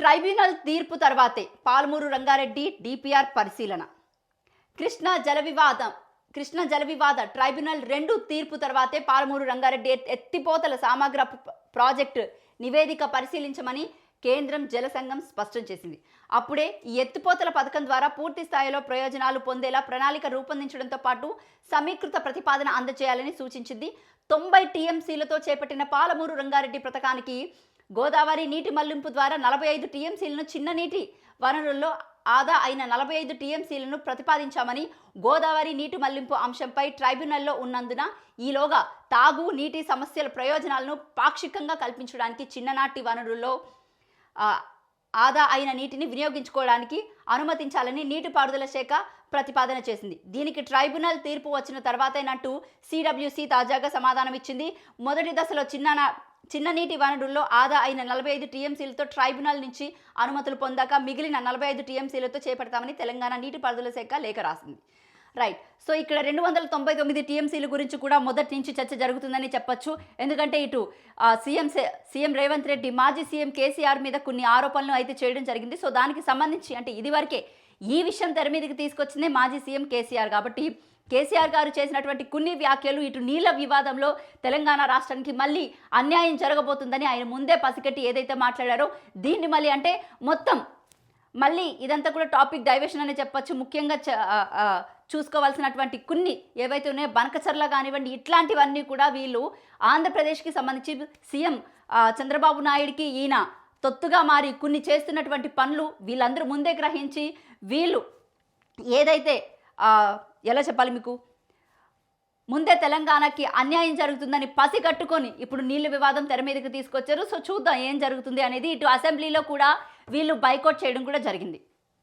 Tribunal తీర్పు తర్వాతే Palamuru Rangareddy DPR పరిశీలన. కృష్ణా జల వివాద ట్రైబ్యునల్ 2 తీర్పు తర్వాతే పాలమూరు రంగారెడ్డి ఎత్తిపోతల సమగ్ర ప్రాజెక్టు నివేదిక పరిశీలించమని కేంద్రం జల సంఘం స్పష్టం చేసింది. అప్పుడే ఈ ఎత్తిపోతల పథకం ద్వారా పూర్తి స్థాయిలో ప్రయోజనాలు పొందేలా ప్రణాళిక రూపొందించడంతో పాటు సమీకృత ప్రతిపాదన అందజేయాలని సూచించింది. 90 టీఎంసీలతో చేపట్టిన పాలమూరు రంగారెడ్డి పథకానికి గోదావరి నీటి మళ్లింపు ద్వారా 45 టీఎంసీలను, చిన్న నీటి వనరుల్లో ఆదా అయిన 45 టీఎంసీలను ప్రతిపాదించామని, గోదావరి నీటి మళ్లింపు అంశంపై ట్రైబ్యునల్లో ఉన్నందున ఈలోగా తాగు నీటి సమస్యల ప్రయోజనాలను పాక్షికంగా కల్పించడానికి చిన్ననాటి వనరుల్లో ఆదా అయిన నీటిని వినియోగించుకోవడానికి అనుమతించాలని నీటిపారుదల శాఖ ప్రతిపాదన చేసింది. దీనికి ట్రైబ్యునల్ తీర్పు వచ్చిన తర్వాతేనంటూ సిడబ్ల్యూసి తాజాగా సమాధానం ఇచ్చింది. మొదటి దశలో చిన్న నీటి వనరుల్లో ఆదా అయిన 45 టీఎంసీలతో ట్రైబ్యునల్ నుంచి అనుమతులు పొందాక మిగిలిన 45 టీఎంసీలతో చేపడతామని తెలంగాణ నీటిపారుదల శాఖ లేఖ రాసింది. రైట్. సో ఇక్కడ 299 టీఎంసీల గురించి కూడా మొదటి నుంచి చర్చ జరుగుతుందని చెప్పొచ్చు. ఎందుకంటే ఇటు సీఎం రేవంత్ రెడ్డి మాజీ సీఎం కేసీఆర్ మీద కొన్ని ఆరోపణలు అయితే చేయడం జరిగింది. సో దానికి సంబంధించి అంటే ఇదివరకే ఈ విషయం తెర మీదకి తీసుకొచ్చిందే మాజీ సీఎం కేసీఆర్. కాబట్టి కేసీఆర్ గారు చేసినటువంటి కొన్ని వ్యాఖ్యలు ఇటు నీళ్ల వివాదంలో తెలంగాణ రాష్ట్రానికి మళ్ళీ అన్యాయం జరగబోతుందని ఆయన ముందే పసిగట్టి ఏదైతే మాట్లాడారో దీన్ని మళ్ళీ అంటే మొత్తం మళ్ళీ ఇదంతా కూడా టాపిక్ డైవర్షన్ అనే చెప్పచ్చు. ముఖ్యంగా చూసుకోవాల్సినటువంటి కొన్ని ఏవైతే ఉన్నాయో బనకచర్ల కానివ్వండి, ఇట్లాంటివన్నీ కూడా వీళ్ళు ఆంధ్రప్రదేశ్కి సంబంధించి సీఎం చంద్రబాబు నాయుడికి ఈయన తొత్తుగా మారి కొన్ని చేస్తున్నటువంటి పనులు వీళ్ళందరూ ముందే గ్రహించి వీళ్ళు ఏదైతే ఎలా చెప్పాలి మీకు ముందే తెలంగాణకి అన్యాయం జరుగుతుందని పసిగట్టుకొని ఇప్పుడు నీళ్ల వివాదం తెర మీదకి తీసుకొచ్చారు. సో చూద్దాం ఏం జరుగుతుంది అనేది. ఇటు అసెంబ్లీలో కూడా వీళ్ళు బైకాట్ చేయడం కూడా జరిగింది.